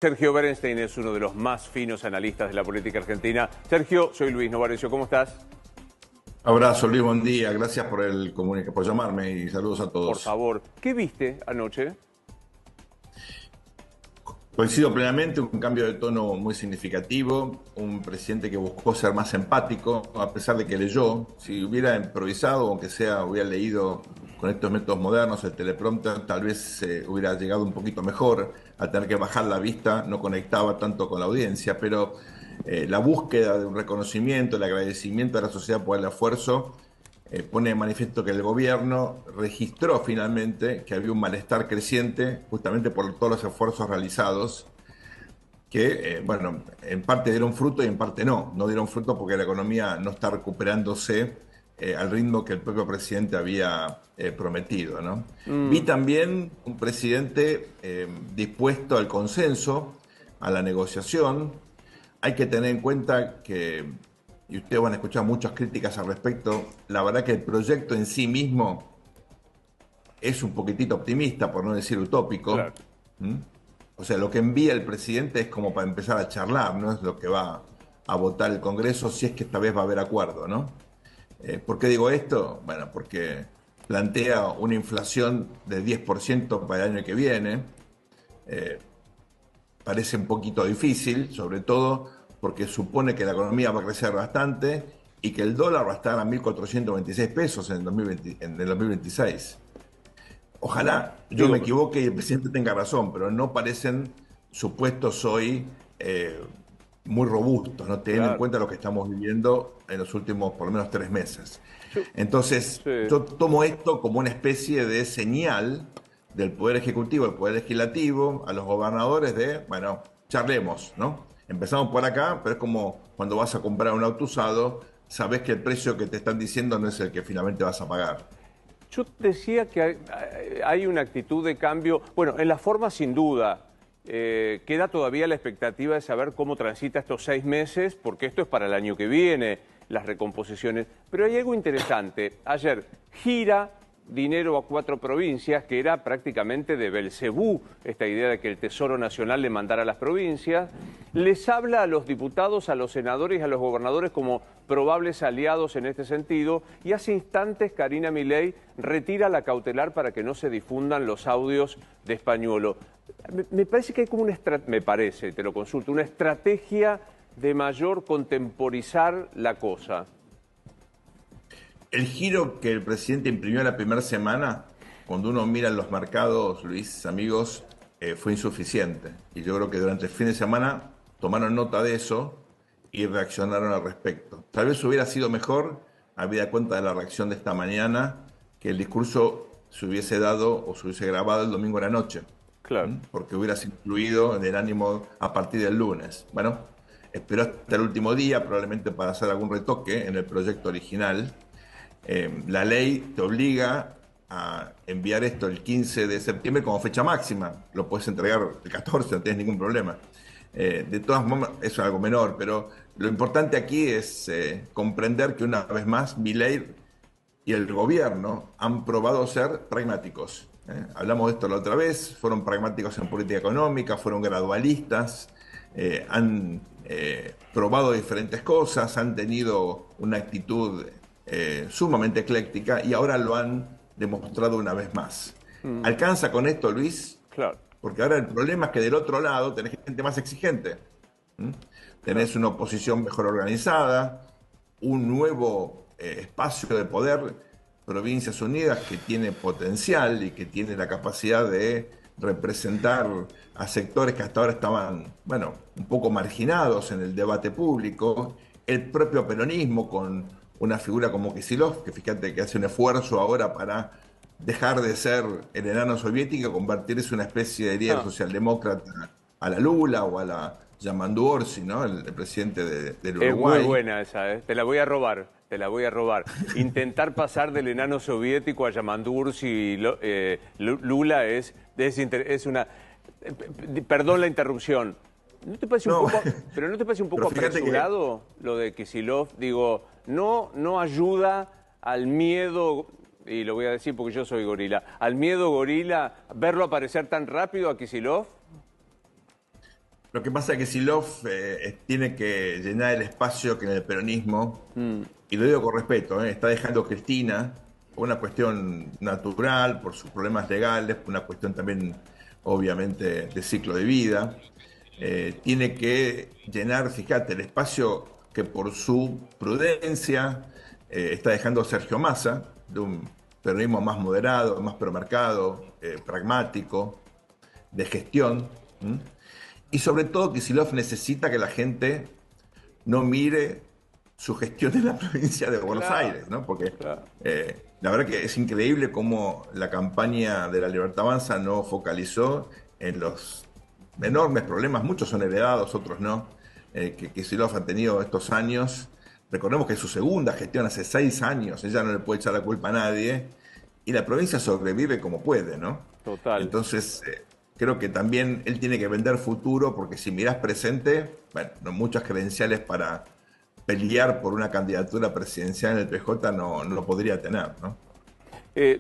Sergio Berenstein es uno de los más finos analistas de la política argentina. Sergio, soy Luis Novarecio, ¿cómo estás? Abrazo, Luis, buen día. Gracias por llamarme y saludos a Por todos. favor, ¿qué viste anoche? Coincido plenamente, un cambio de tono muy significativo, un presidente que buscó ser más empático, a pesar de que leyó. Si hubiera improvisado, aunque sea hubiera leído con estos métodos modernos, el teleprompter, tal vez hubiera llegado un poquito mejor. Al tener que bajar la vista, no conectaba tanto con la audiencia, pero la búsqueda de un reconocimiento, el agradecimiento a la sociedad por el esfuerzo pone de manifiesto que el gobierno registró finalmente que había un malestar creciente justamente por todos los esfuerzos realizados que, bueno, en parte dieron fruto y en parte no. No dieron fruto porque la economía no está recuperándose al ritmo que el propio presidente había prometido, ¿no? Vi también un presidente dispuesto al consenso, a la negociación. Hay que tener en cuenta que, y ustedes van a escuchar muchas críticas al respecto, la verdad que el proyecto en sí mismo es un poquitito optimista, por no decir utópico. Claro. ¿Mm? O sea, lo que envía el presidente es como para empezar a charlar, no es lo que va a votar el Congreso, si es que esta vez va a haber acuerdo, ¿no? ¿Por qué digo esto? Bueno, porque plantea una inflación de 10% para el año que viene. Eh, Parece un poquito difícil, sobre todo porque supone que la economía va a crecer bastante y que el dólar va a estar a 1.426 pesos en el 2020 en el 2026. Ojalá yo me Digo, equivoque y el presidente tenga razón, pero no parecen supuestos hoy eh, muy robustos, no teniendo en claro. cuenta lo que estamos viviendo en los últimos por lo menos 3 meses. Yo, Entonces, sí. yo tomo esto como una especie de señal del Poder Ejecutivo, del Poder Legislativo, a los gobernadores de, bueno, charlemos, ¿no? Empezamos por acá, pero es como cuando vas a comprar un auto usado, sabes que el precio que te están diciendo no es el que finalmente vas a pagar. Yo decía que hay una actitud de cambio, bueno, en la forma sin duda. Queda todavía la expectativa de saber cómo transita estos 6 meses, porque esto es para el año que viene, las recomposiciones. Pero hay algo interesante. Ayer gira dinero a 4 provincias, que era prácticamente de Belcebú, esta idea de que el Tesoro Nacional le mandara a las provincias. Les habla a los diputados, a los senadores y a los gobernadores como probables aliados en este sentido, y hace instantes Karina Milei retira la cautelar para que no se difundan los audios de Españuolo. Me parece que hay como me parece, te lo consulto, una estrategia de mayor contemporizar la cosa. El giro que el presidente imprimió la primera semana, cuando uno mira los mercados, Luis, amigos, fue insuficiente. Y yo creo que durante el fin de semana tomaron nota de eso y reaccionaron al respecto. Tal vez hubiera sido mejor, habida cuenta de la reacción de esta mañana, que el discurso se hubiese dado o se hubiese grabado el domingo en la noche. Claro. Porque hubieras influido en el ánimo a partir del lunes. Bueno, esperó hasta el último día, probablemente para hacer algún retoque en el proyecto original. La ley te obliga a enviar esto el 15 de septiembre como fecha máxima. Lo puedes entregar el 14, no tienes ningún problema. De todas formas, eso es algo menor, pero lo importante aquí es comprender que una vez más Milei y el gobierno han probado ser pragmáticos. Hablamos de esto la otra vez, fueron pragmáticos en política económica, fueron gradualistas, han probado diferentes cosas, han tenido una actitud sumamente ecléctica y ahora lo han demostrado una vez más. Mm, ¿Alcanza con esto, Luis? claro, Porque ahora el problema es que del otro lado tenés gente más exigente. ¿Mm? claro. Tenés una oposición mejor organizada, un nuevo espacio de poder, Provincias Unidas, que tiene potencial y que tiene la capacidad de representar a sectores que hasta ahora estaban, bueno, un poco marginados en el debate público, el propio peronismo con una figura como Kicillof, que fíjate que hace un esfuerzo ahora para dejar de ser el enano soviético, convertirse en una especie de líder Ah, socialdemócrata a la Lula o a la Yamandu Orsi, ¿no? El presidente del es muy Uruguay. buena esa, ¿eh? Te la voy a robar, te la voy a robar. Intentar pasar del enano soviético a Yamandur y Lula es una... Perdón la interrupción. ¿No te parece un No, poco, pero no te parece un pero poco fíjate que apresurado lo de Kicillof? Digo, no ayuda al miedo, y lo voy a decir porque yo soy gorila, al miedo gorila verlo aparecer tan rápido a Kicillof. Lo que pasa es que Silov tiene que llenar el espacio que en el peronismo, y lo digo con respeto, está dejando Cristina por una cuestión natural, por sus problemas legales, por una cuestión también, obviamente, de ciclo de vida. Tiene que llenar, fíjate, el espacio que por su prudencia está dejando Sergio Massa, de un peronismo más moderado, más promercado, pragmático, de gestión. ¿M? Y sobre todo Kicillof necesita que la gente no mire su gestión en la provincia de Buenos Claro, Aires, ¿no? Porque claro. la verdad que es increíble cómo la campaña de la Libertad Avanza no focalizó en los enormes problemas, muchos son heredados, otros no, que Kicillof ha tenido estos años. Recordemos que es su segunda gestión hace 6 años, ella no le puede echar la culpa a nadie, y la provincia sobrevive como puede, ¿no? Total. Entonces, creo que también él tiene que vender futuro, porque si mirás presente, bueno, no muchas credenciales para pelear por una candidatura presidencial en el PJ no podría tener, ¿no?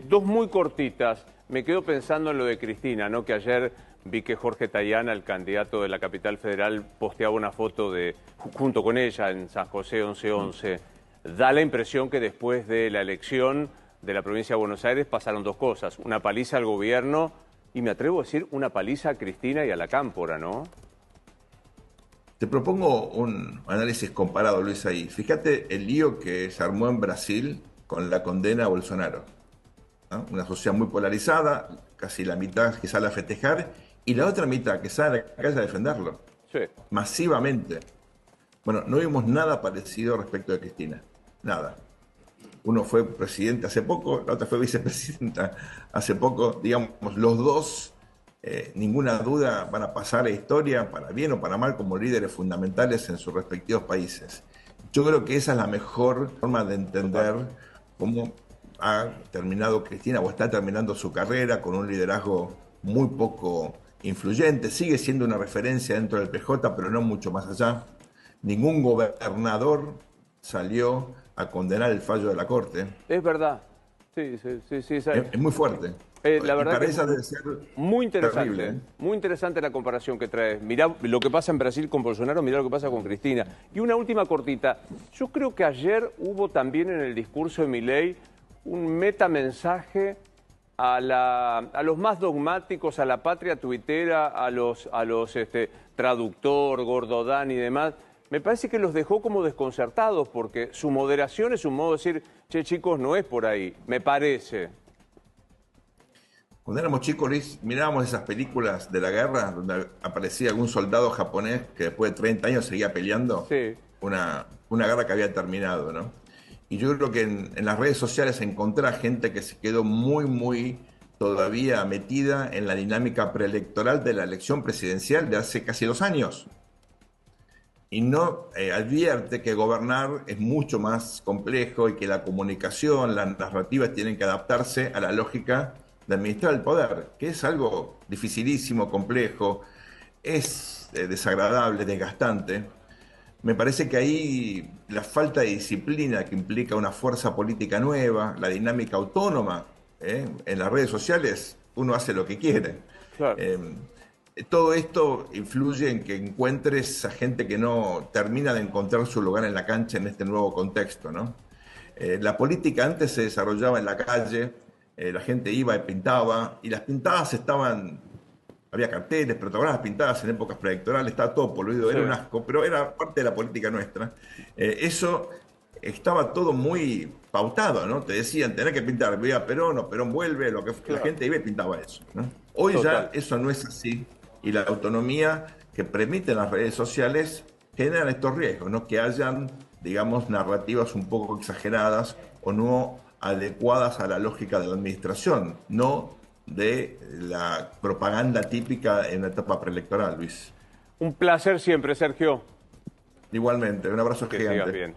Dos muy cortitas. Me quedo pensando en lo de Cristina, ¿no? Que ayer vi que Jorge Tayana, el candidato de la capital federal, posteaba una foto junto con ella en San José 1111. Da la impresión que después de la elección de la provincia de Buenos Aires pasaron dos cosas. Una paliza al gobierno y, me atrevo a decir, una paliza a Cristina y a la Cámpora, ¿no? Te propongo un análisis comparado, Luis, ahí. Fíjate el lío que se armó en Brasil con la condena a Bolsonaro, ¿no? Una sociedad muy polarizada, casi la mitad que sale a festejar y la otra mitad que sale a la calle a defenderlo, Sí. masivamente. Bueno, no vimos nada parecido respecto de Cristina, nada. Uno fue presidente hace poco, la otra fue vicepresidenta hace poco. Digamos, los dos, ninguna duda, van a pasar a historia, para bien o para mal, como líderes fundamentales en sus respectivos países. Yo creo que esa es la mejor forma de entender cómo ha terminado Cristina o está terminando su carrera, con un liderazgo muy poco influyente. Sigue siendo una referencia dentro del PJ, pero no mucho más allá. Ningún gobernador salió a condenar el fallo de la Corte. Es verdad. Sí, sí, sí, sí. Es muy fuerte. La Y verdad para que ella debe ser muy interesante, terrible, ¿eh? muy interesante la comparación que traes. Mirá lo que pasa en Brasil con Bolsonaro, mirá lo que pasa con Cristina. Y una última cortita. Yo creo que ayer hubo también en el discurso de Milei un metamensaje a los más dogmáticos, a la patria tuitera, a los traductor, Gordodán y demás. Me parece que los dejó como desconcertados, porque su moderación es un modo de decir, che, chicos, no es por ahí, me parece. Cuando éramos chicos, Luis, mirábamos esas películas de la guerra donde aparecía algún soldado japonés que después de 30 años seguía peleando Sí. una guerra que había terminado, ¿no? Y yo creo que en las redes sociales encontré a gente que se quedó muy todavía metida en la dinámica preelectoral de la elección presidencial de hace casi 2 años. Y no advierte que gobernar es mucho más complejo y que la comunicación, las narrativas tienen que adaptarse a la lógica de administrar el poder, que es algo dificilísimo, complejo, es desagradable, desgastante. Me parece que ahí la falta de disciplina que implica una fuerza política nueva, la dinámica autónoma, en las redes sociales uno hace lo que quiere. Claro. Todo esto influye en que encuentres a gente que no termina de encontrar su lugar en la cancha en este nuevo contexto, ¿no? La política antes se desarrollaba en la calle, la gente iba y pintaba, y las pintadas había carteles, protocolos pintadas en épocas preelectorales, estaba todo poluido, Sí. era un asco, pero era parte de la política nuestra. Eso estaba todo muy pautado, ¿no? Te decían, tenés que pintar, veía Perón o Perón vuelve, lo que la Claro. gente iba y pintaba eso, ¿no? Hoy Total. ya eso no es así, y la autonomía que permiten las redes sociales generan estos riesgos, ¿no? Que hayan, digamos, narrativas un poco exageradas o no adecuadas a la lógica de la administración, no de la propaganda típica en la etapa preelectoral, Luis. Un placer siempre, Sergio. Igualmente, un abrazo Que sigas gigante. bien.